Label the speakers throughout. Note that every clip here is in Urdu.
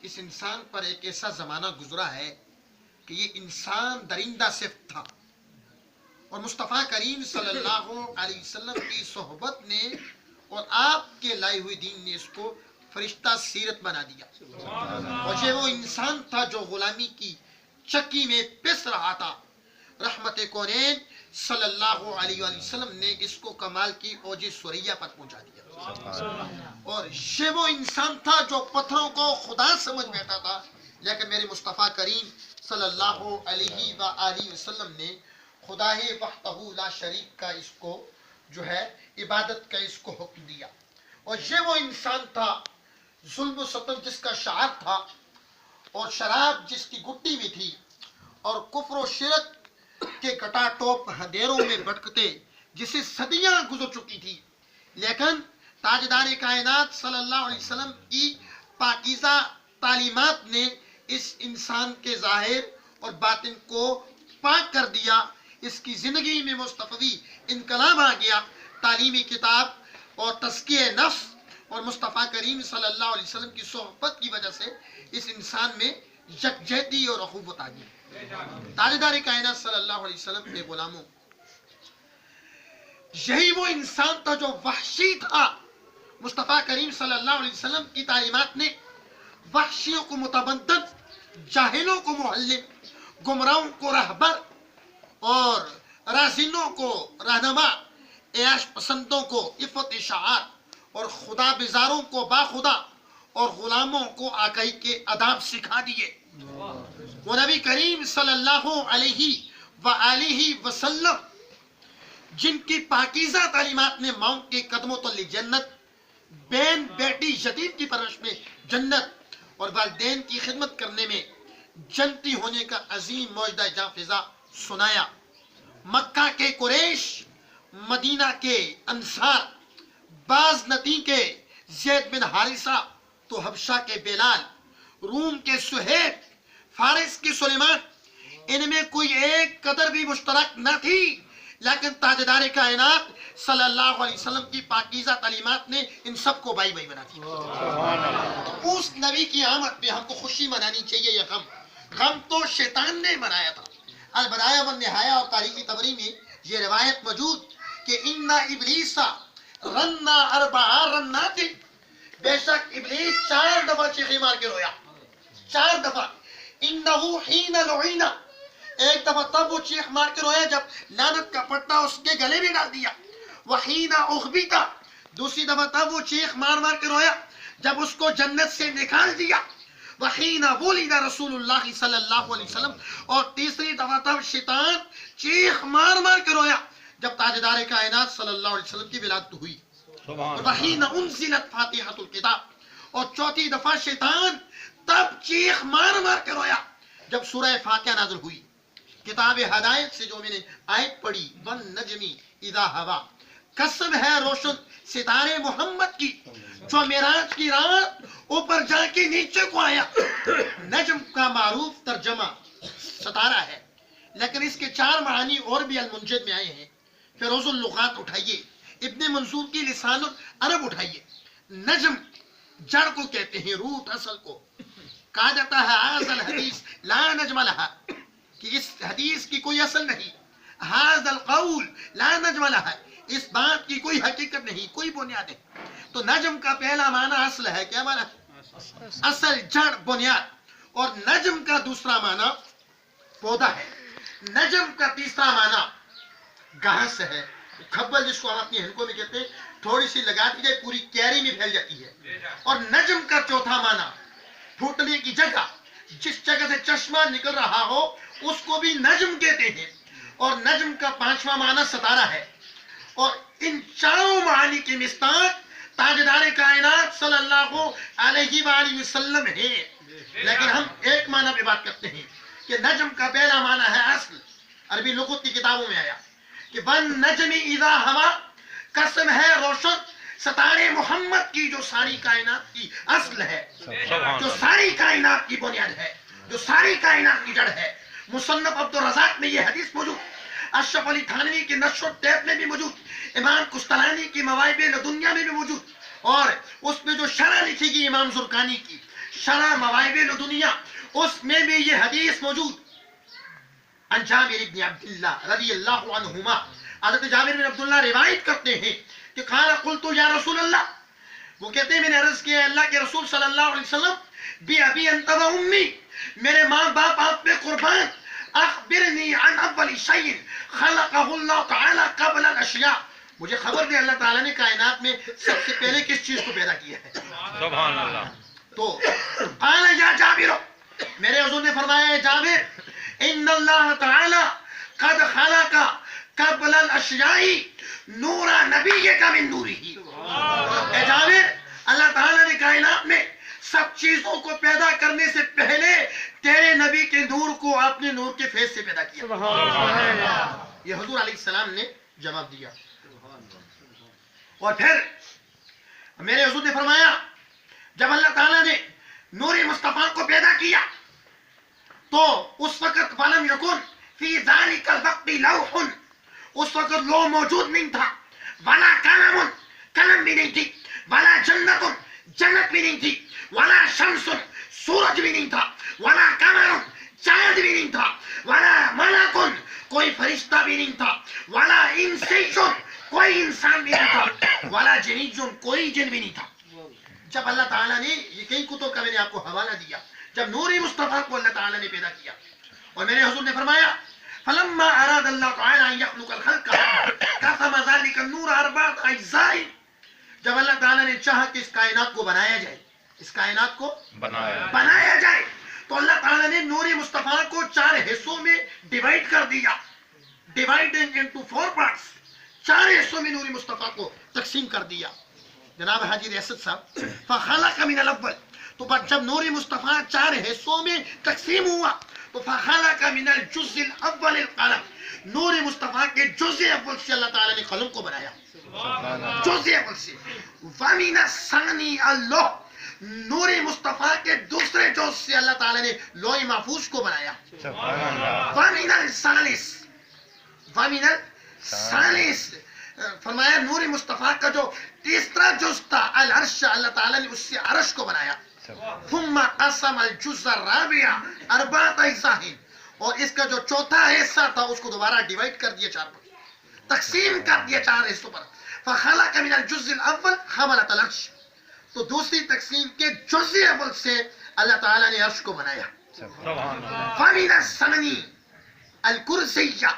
Speaker 1: اس انسان پر ایک ایسا زمانہ گزرا ہے کہ یہ انسان درندہ صفت تھا، اور مصطفیٰ کریم صلی اللہ علیہ وسلم کی صحبت نے اور آپ کے لائے ہوئے دین نے اس کو فرشتہ سیرت بنا دیا۔ اور یہ وہ انسان تھا جو غلامی کی چکی میں پس رہا تھا، رحمت کونین صلی اللہ علیہ وآلہ وسلم نے اس کو کمال کی اوج ثریا پر پہنچا دیا۔ اور یہ وہ انسان تھا جو پتھروں کو خدا سمجھ بیٹھا تھا، لیکن میرے مصطفیٰ کریم صلی اللہ علیہ وآلہ وسلم نے خدا وحدہ لا شریک کا اس کو جو ہے عبادت کا اس کو حکم دیا۔ اور یہ وہ انسان تھا ظلم و ستم جس کا شعار تھا، اور شراب جس کی گٹی میں تھی، اور کفر و شرک کے کٹا ٹوپ ہدیروں میں بھٹکتے جسے صدیاں گزر چکی تھی، لیکن تاجدار کائنات صلی اللہ علیہ وسلم کی پاکیزہ تعلیمات نے اس انسان کے ظاہر اور باطن کو پاک کر دیا۔ اس کی زندگی میں مصطفی انقلاب آ گیا۔ تعلیمی کتاب اور تزکیہ نفس اور مصطفیٰ کریم صلی اللہ علیہ وسلم کی صحبت کی وجہ سے اس انسان میں یکجہتی اور اخوت آ گئی۔ تاجدار کائنات صلی اللہ علیہ وسلم کے غلاموں، یہی وہ انسان تھا جو وحشی تھا۔ مصطفیٰ کریم صلی اللہ علیہ وسلم کی تعلیمات نے وحشیوں کو متبدل، جاہلوں کو معلم، گمراہوں کو رہبر اور رازنوں کو رہنما، عیش پسندوں کو عفت شعار اور خدا بیزاروں کو باخدا اور غلاموں کو آقائی کے آداب سکھا دیے۔ وہ نبی کریم صلی اللہ علیہ وآلہ وسلم جن کی پاکیزہ تعلیمات نے ماؤں کے قدموں تلے جنت، بہن بیٹی یتیم کی پرورش میں جنت اور والدین کی خدمت کرنے میں جنتی ہونے کا عظیم معجزہ جاں فضا سنایا۔ مکہ کے قریش، مدینہ کے انصار، باز نتی کے زید بن حارثہ، تو حبشہ کے بلال، روم کے سہیب، فارس کے سلیمان، ان میں کوئی ایک قدر بھی مشترک نہ تھی، لیکن تاجدار کائنات صلی اللہ علیہ وسلم کی پاکیزہ تعلیمات نے ان سب کو بائی بائی بنا دیا۔ تو اس نبی کی آمد پہ ہم کو خوشی منانی چاہیے یا غم؟ غم تو شیطان نے منایا تھا۔ البدایہ والنہایہ اور تاریخی تبری میں یہ روایت موجود کہ ان ابلیس رنا اربع رنات، بے شک ابلیس 4 دفعہ چیخی مار کے رویا، 4 دفعہ۔ انہو حین لعینا، ایک دفعہ تب وہ چیخ مار کے رویا جب لعنت کا پٹا اس کے گلے میں ڈال دیا۔ وحین اخبیتا، دوسری دفعہ تب وہ چیخ مار مار کے رویا جب اس کو جنت سے نکال دیا۔ وحین ولد رسول اللہ صلی اللہ علیہ وسلم، اور تیسری دفعہ تب شیطان چیخ مار مار کے رویا جب تاجدار کائنات صلی اللہ علیہ وسلم کی ولادت ہوئی۔ وحین انزلت فاتحۃ الکتاب، اور چوتھی دفعہ شیطان تب چیخ مار مار کے رویا جب سورہ فاتحہ نازل ہوئی۔ کتاب ہدایت سے جو میں نے آیت پڑھی، والنجم اذا ہوا، قسم ہے روشن ستارے محمد کی جو معراج کی رات اوپر جا کے نیچے کو آیا۔ نجم کا معروف ترجمہ ستارہ ہے، لیکن اس کے 4 معانی اور بھی المنجد میں آئے ہیں۔ فیروز اللغات اٹھائیے، ابن منظور کی لسان العرب اٹھائیے۔ نجم جڑ کو کہتے ہیں، روٹ اصل کو کہا جاتا ہے ھذا الحدیث لا نجم لہا، کہ اس حدیث کی کوئی اصل نہیں۔ ھذا القول لا نجم لہا، اس بات کی کوئی حقیقت نہیں، کوئی بنیاد نہیں۔ تو نجم کا پہلا معنی اصل ہے، کیا معنی؟ اصل، جڑ، بنیاد۔ اور نجم کا دوسرا معنی پودا ہے۔ نجم کا تیسرا معنی گھاس ہے، کھبل جس کو ہم اپنی حلقوں میں کہتے ہیں، تھوڑی سی لگا دی جائے پوری کیاری میں پھیل جاتی ہے۔ اور نجم کا چوتھا معنی پھوٹنے کی جگہ، جس جگہ سے چشمہ نکل رہا ہو اس کو بھی نجم کہتے ہیں۔ اور نجم کا 5واں معنی ستارہ ہے۔ اور ان 4 معانی کی مصداق تاجدار کائنات صلی اللہ علیہ وآلہ وسلم ہے۔ لیکن ہم ایک معنی پہ بات کرتے ہیں کہ نجم کا پہلا معنی ہے اصل، عربی لغت کی کتابوں میں آیا کہ والنجم اذا ہوا، قسم ہے روشن ستارے محمد کی جو ساری کائنات کی اصل ہے، جو ساری کائنات کی بنیاد ہے، جو ساری کائنات کی جڑ ہے۔ مصنف عبدالرزاق میں یہ حدیث موجود، اشرف علی تھانوی کی نشر الطیب میں بھی موجود، امام قسطلانی کی مواہب لدنیہ میں بھی موجود، اور اس میں جو شرح لکھی گئی امام زرقانی کی شرح مواہب الدنیا، اس میں بھی یہ حدیث موجود. عن جابر ابن عبداللہ رضی اللہ عنہما، حضرت جابر بن عبداللہ روایت کرتے ہیں کہ قال قلت یا رسول اللہ، وہ کہتے ہیں میں نے عرض کیا اللہ کے رسول صلی اللہ علیہ وسلم، بی ابی انت و امی، میرے ماں باپ آپ پہ قربان، اخبرنی عن اول شیء خلقہ اللہ تعالی قبل الاشیاء، مجھے خبر دے اللہ تعالیٰ نے کائنات میں سب سے پہلے کس چیز کو پیدا کیا ہے.
Speaker 2: سبحان اللہ.
Speaker 1: تو قال یا جابر، میرے حضور نے فرمایا ہے جابر، ان اللہ تعالی قد خلق قبل الاشیاء نور نبیک من نورہ. اے جابر، اللہ تعالیٰ نے کائنات میں سب چیزوں کو پیدا کرنے سے پہلے تیرے نبی کے نور کو اپنے نور کے فیض سے پیدا کیا. یہ حضور علیہ السلام نے جواب دیا. اور پھر میرے حضور نے فرمایا جب اللہ تعالیٰ نے نور مصطفیٰ کو پیدا کیا تو اس وقت ولم یکن فی ذالک الوقت لوح، اس وقت لوح موجود نہیں تھا، ولا قلم، قلم بھی نہیں تھی، ولا جنت، جنت بھی نہیں تھی، ولا شمس، سورج بھی نہیں تھا، ولا قمر، چاند بھی نہیں تھا، ولا ملک، کوئی فرشتہ بھی نہیں تھا، ولا انسی، کوئی انسان بھی نہیں تھا، ولا جنی، کوئی جن بھی نہیں تھا. جب اللہ تعالیٰ نے یہ کئی کتب کا میں نے آپ کو حوالہ دیا، جب نور مصطفیٰ کو اللہ تعالیٰ نے پیدا کیا، اور میرے حضور نے فرمایا فلما اراد اللہ تعالیٰ ان یخلق الخلق قسم ذلك النور اربعۃ اجزاء، جب اللہ تعالیٰ نے چاہا کہ اس کائنات کو بنایا جائے، اس کائنات کو بنایا جائے، تو اللہ تعالیٰ نے نور مصطفیٰ کو 4 حصوں میں ڈیوائیڈ کر دیا، ڈیوائڈنگ انٹو 4 پارٹس، 4 حصوں میں نور مصطفیٰ کو تقسیم کر دیا. جناب حاجی ریاست صاحب، فخلق من الاول، تو جب نور مصطفیٰ 4 حصوں میں تقسیم ہوا تو فخلق من الجزء الاول القلم، نور مصطفیٰ کے جزء اول سے اللہ تعالیٰ نے قلم کو بنایا، جزء اول سے. ومن الثانی اللوح، نور مصطفیٰ کے دوسرے جز سے اللہ تعالیٰ نے لوح محفوظ کو بنایا. ومن الثالث، ومن الثالث فرمایا نور مصطفیٰ کا جو تیسرا جز تھا العرش، اللہ تعالیٰ نے اس سے عرش کو بنایا. ثم قسم الجزء الرابع اربعۃ اجزاء، اور اس کا جو چوتھا حصہ تھا اس کو دوبارہ ڈیوائیڈ کر دیا 4 پر، تقسیم کر دیا 4 حصوں پر. فخلق من الجزء الاول حملۃ العرش، تو دوسری تقسیم کے جزء اول سے اللہ تعالیٰ نے عرش کو بنایا. فمن الثانی الکرسیہ،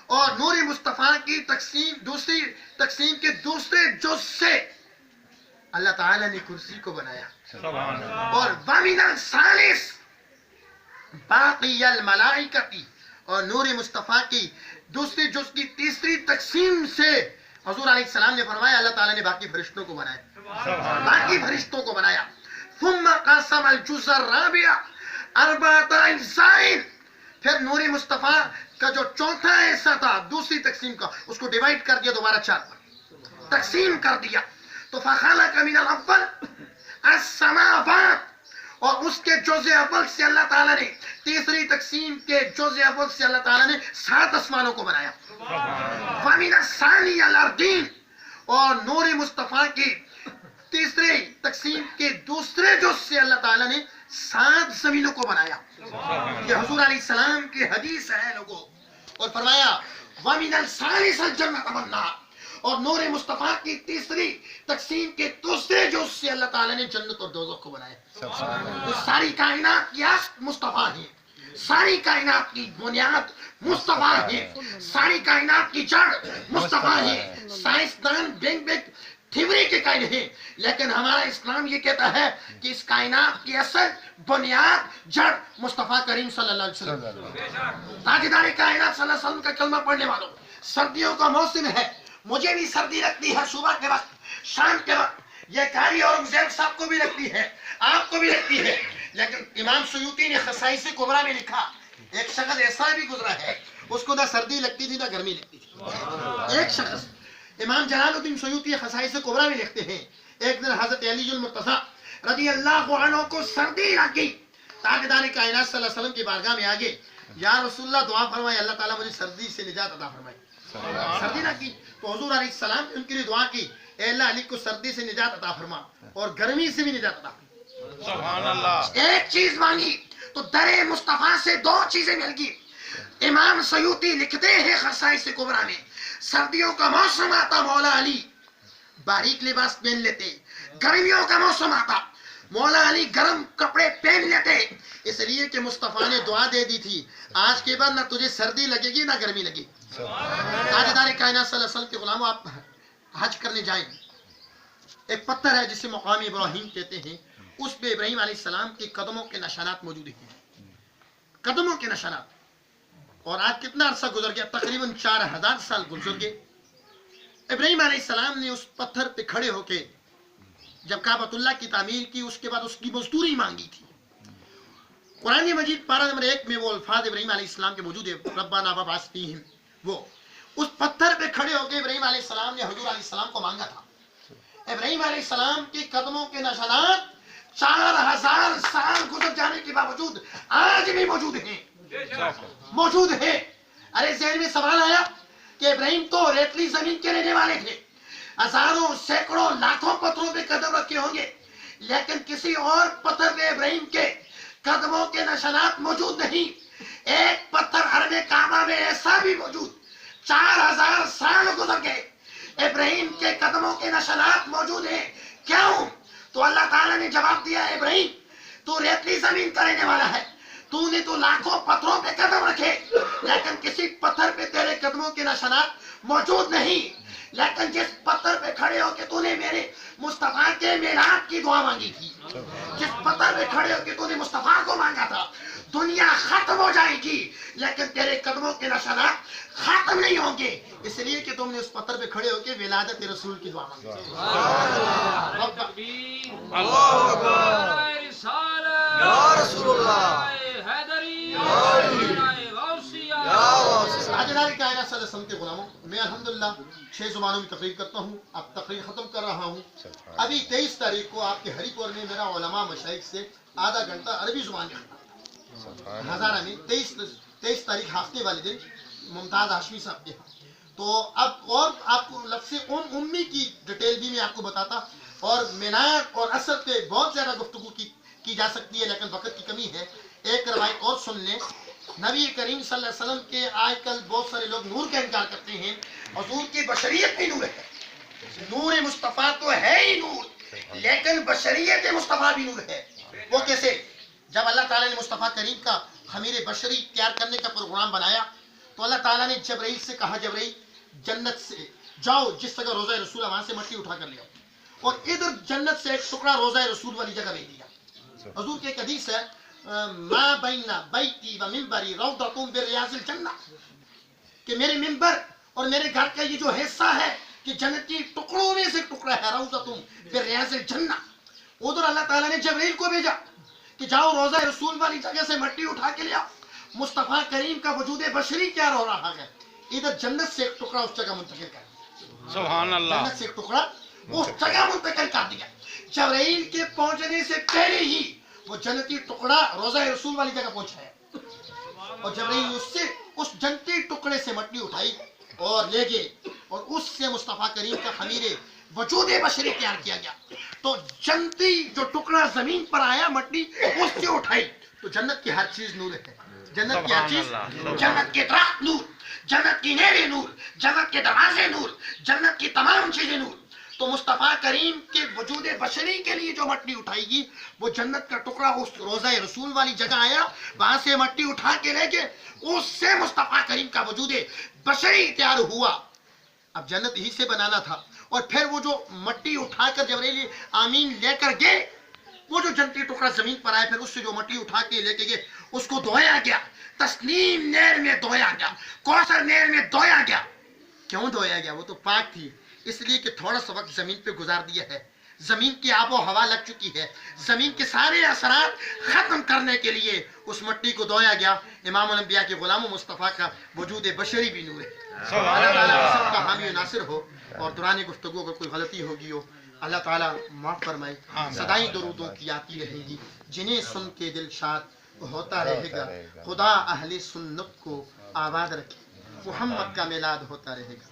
Speaker 1: اور نور مصطفیٰ کی دوسری تقسیم کے دوسرے جز سے اللہ تعالیٰ نے کرسی کو بنایا. اور ومن الثالث باقی الملائکۃ، اور نور مصطفیٰ کی دوسری جز کی تیسری تقسیم سے حضور علیہ السلام نے فرمایا اللہ تعالیٰ نے باقی فرشتوں کو بنایا، باقی فرشتوں کو بنایا. ثم قسم الجزء الرابع اربعۃ اجزاء، پھر نور مصطفیٰ کا جو چوتھا حصہ تھا دوسری تقسیم کا اس کو ڈیوائیڈ کر دیا، دوبارہ 4 پر تقسیم کر دیا. تو فخلق من الاول السماوات، اور اس کے جزء اول سے اللہ تعالیٰ نے تیسری تقسیم کے جزء اول سے اللہ تعالیٰ نے 7 آسمانوں کو بنایا. ومن الثانی الارضین، اور نور مصطفیٰ کی تیسری تقسیم کے دوسرے جز سے اللہ تعالیٰ نے 7 زمینوں کو بنایا. یہ حضور علیہ السلام کی حدیث ہے لوگوں. اور فرمایا وَمِنَ الثَّالِثِ الْجَنَّةُ وَالنَّارُ، اور نور مصطفیٰ کی تیسری تقسیم کے دوسرے جز سے اللہ تعالیٰ نے جنت اور دوزخ کو بنایا. تو ساری کائنات کی اصل مصطفیٰ ہے، ساری کائنات کی بنیاد مصطفیٰ ہے، ساری کائنات کی جڑ مصطفیٰ ہے. سائنسدان بگ بگ تھیوری کے قائل ہیں، لیکن ہمارا اسلام یہ کہتا ہے کہ اس کائنات کی اصل بنیاد جڑ مصطفیٰ کریم صلی اللہ علیہ وسلم. تاجدار کائنات صلی اللہ علیہ وسلم کا کلمہ پڑھنے والوں، سردیوں کا موسم ہے، مجھے بھی سردی لگتی ہے صبح کے وقت، شام کے وقت، یہ قاری اورنگزیب صاحب کو بھی لگتی ہے، آپ کو بھی لگتی ہے. لیکن امام سیوطی نے خصائص کبریٰ میں لکھا ایک شخص ایسا بھی گزرا ہے اس کو نہ سردی لگتی تھی نہ گرمی لگتی تھی. ایک شخص، امام جلال الدین سیوطی خصائص کبریٰ میں لکھتے ہیں ایک دن حضرت علی المرتضیٰ رضی اللہ عنہ کو سردی لگی، تاجدار کائنات صلی اللہ علیہ وسلم کی بارگاہ میں آگے، یا رسول اللہ دعا فرمائے اللہ تعالیٰ مجھے سردی سے نجات عطا فرمائے. سردی لگی تو حضور علیہ السلام ان کے لیے دعا کی، اے اللہ علی کو سردی سے نجات عطا فرما اور گرمی سے بھی نجات عطا فرما.
Speaker 2: سبحان اللہ.
Speaker 1: ایک چیز مانگی تو در مصطفیٰ سے دو چیزیں مل گئی. امام سیوطی لکھتے ہیں خصائص کبریٰ میں، سردیوں کا موسم آتا مولا علی باریک لباس پہن لیتے، گرمیوں کا موسم آتا مولا علی گرم کپڑے پہن لیتے، اس لیے کہ مصطفیٰ نے دعا دے دی تھی آج کے بعد نہ تجھے سردی لگے گی نہ گرمی لگے گی. تاجدار کائنات صلی اللہ علیہ وسلم کے غلاموں، آپ حج کرنے جائیں، ایک پتھر ہے جسے مقام ابراہیم کہتے ہیں، اس پہ ابراہیم علیہ السلام کے قدموں کے نشانات موجود ہیں، قدموں کے نشانات. اور آج کتنا عرصہ گزر گیا؟ تقریباً 4000 سال گزر گئے. ابراہیم علیہ السلام نے اس پتھر پہ کھڑے ہو کے جب کعبۃ اللہ کی تعمیر کی، اس کے بعد اس کی مزدوری مانگی تھی. قرآن مجید پارہ نمبر 1 میں وہ الفاظ ابراہیم علیہ السلام کے موجود ہے، ربنا وابعث فیہم. وہ اس پتھر پہ کھڑے ہو کے ابراہیم علیہ السلام نے حضور علیہ السلام کو مانگا تھا. ابراہیم علیہ السلام کے قدموں کے نشانات 4000 سال گزر جانے کے باوجود آج بھی موجود ہیں، موجود ہے. ارے ذہن میں سوال آیا کہ ابراہیم تو ریتلی زمین کے رہنے والے تھے، ہزاروں سینکڑوں لاکھوں پتھروں پہ قدم رکھے ہوں گے، لیکن کسی اور پتھر پہ ابراہیم کے قدموں کے نشانات موجود نہیں. ایک پتھر حرم کعبہ میں ایسا بھی موجود، 4000 سال گزر گئے، ابراہیم کے قدموں کے نشانات موجود ہیں. کیوں؟ تو اللہ تعالیٰ نے جواب دیا، ابراہیم تو ریتلی زمین کا رہنے والا ہے، تو نے تو لاکھوں پتھروں پہ قدم رکھے لیکن کسی پتھر پہ تیرے قدموں کے نشانات موجود نہیں. لیکن جس پتھر پہ کھڑے ہو کے تو نے میرے مصطفیٰ کے میلاد کی دعا مانگی تھی، جس پتھر پہ کھڑے ہو کے تو نے مصطفیٰ کو مانگا تھا، دنیا ختم ہو جائے گی لیکن تیرے قدموں کے نشانات ختم نہیں ہوں گے، اس لیے کہ تم نے اس پتھر پہ کھڑے ہو کے ولادت رسول کی دعا مانگی.
Speaker 2: اللہ اکبر. یا رسول اللہ.
Speaker 1: تاجدار کائنات صلی اللہ علیہ وسلم کے غلاموں، میں الحمدللہ 6 زبانوں میں تقریر کرتا ہوں، اب تقریر ختم کر رہا ہوں. ابھی 23 تاریخ کو آپ کے ہری پور میں میرا علماء مشائخ سے آدھا گھنٹہ عربی زبان میں خطاب ہزارہ میں 23 تاریخ ہفتے والے دن ممتاز ہاشمی صاحب کے. تو اب اور آپ کو لفظ امی کی ڈیٹیل بھی میں آپ کو بتاتا، اور مینار اور اثر پہ بہت زیادہ گفتگو کی جا سکتی ہے لیکن وقت کی کمی ہے. ایک روایت اور سن لیں. نبی کریم صلی اللہ علیہ وسلم کے آج کل بہت سارے لوگ نور کا انکار کرتے ہیں، حضور کی بشریت بھی نور ہے. نور مصطفیٰ تو ہے ہی نور، لیکن بشریت مصطفیٰ بھی نور ہے. وہ کیسے؟ جب اللہ تعالیٰ نے مصطفیٰ کریم کا خمیر بشری تیار کرنے کا پروگرام بنایا تو اللہ تعالیٰ نے جبرائیل سے کہا، جبرائیل جنت سے جاؤ، جس جگہ روضہ رسول ہے وہاں سے مٹی اٹھا کر لے آؤ، اور ادھر جنت سے ایک ٹکڑا روضہ رسول والی جگہ بھیج دیا. حضور کی ایک حدیث ہے، ما بین بیتی و منبری روضۃ بریاض الجنہ، کہ میرے منبر اور میرے گھر کا یہ جو حصہ ہے کہ جنتی ٹکڑوں میں سے ٹکڑا ہے، روضۃ بریاض الجنہ. ادھر اللہ تعالیٰ نے جبرائیل کو بھیجا کہ جاؤ روضہ رسول والی جگہ سے مٹی اٹھا کے لے آؤ. مصطفیٰ کریم کا وجود بشری کیا ہو رہا ہے، ادھر جنت سے ایک ٹکڑا اس جگہ منتقل کر،
Speaker 2: سبحان اللہ.
Speaker 1: جنت سے ایک ٹکڑا اس جگہ منتقل کر دیا. جبرائیل کے پہنچنے سے پہلے ہی وہ جنتی ٹکڑا روضہ رسول والی جگہ پہنچا ہے، اور جبرائیل اس جنتی ٹکڑے سے مٹی اٹھائی اور لے گئے، اور اس سے مصطفیٰ کریم کا خمیر وجود بشری تیار کیا گیا. تو جنتی جو ٹکڑا زمین پر آیا مٹی اس سے اٹھائی، تو جنت کی ہر چیز نور ہے. جنت کی ہر چیز، جنت کے درخت نور، جنت کی نہریں نور، جنت کے دروازے نور، جنت کی تمام چیزیں نور. تو مصطفیٰ کریم کے وجود بشری کے لیے جو مٹی اٹھائی گی وہ جنت کا ٹکڑا اس روضہ رسول والی جگہ آیا، وہاں سے مٹی اٹھا کے لے کے اس سے مصطفیٰ کریم کا وجود بشری تیار ہوا. اب جنت ہی سے بنانا تھا، اور پھر وہ جو مٹی اٹھا کر جبرائیل آمین لے کر گئے، وہ جو جنتی ٹکڑا زمین پر آیا، پھر اس سے جو مٹی اٹھا کے لے کے گئے اس کو دھویا گیا، تسنیم نہر میں دھویا گیا، کوثر نہر میں دھویا گیا. کیوں دھویا گیا؟ وہ تو پاک تھی، اس لیے کہ تھوڑا سا وقت زمین پہ گزار دیا ہے، زمین کی آب و ہوا لگ چکی ہے، زمین کے سارے اثرات ختم کرنے کے لیے اس مٹی کو دھویا گیا. امام الانبیاء کے غلام مصطفیٰ کا وجود بشری بھی نور ہے. اللہ تعالیٰ سب کا حامی و ناصر ہو، اور دوران گفتگو اگر کوئی غلطی ہوگی ہو اللہ تعالیٰ معاف فرمائے. صدائیں درودوں کی آتی رہے گی، جنہیں سن کے دل شاد ہوتا رہے گا. خدا اہل سنت کو آباد رکھے، محمد کا میلاد ہوتا رہے گا.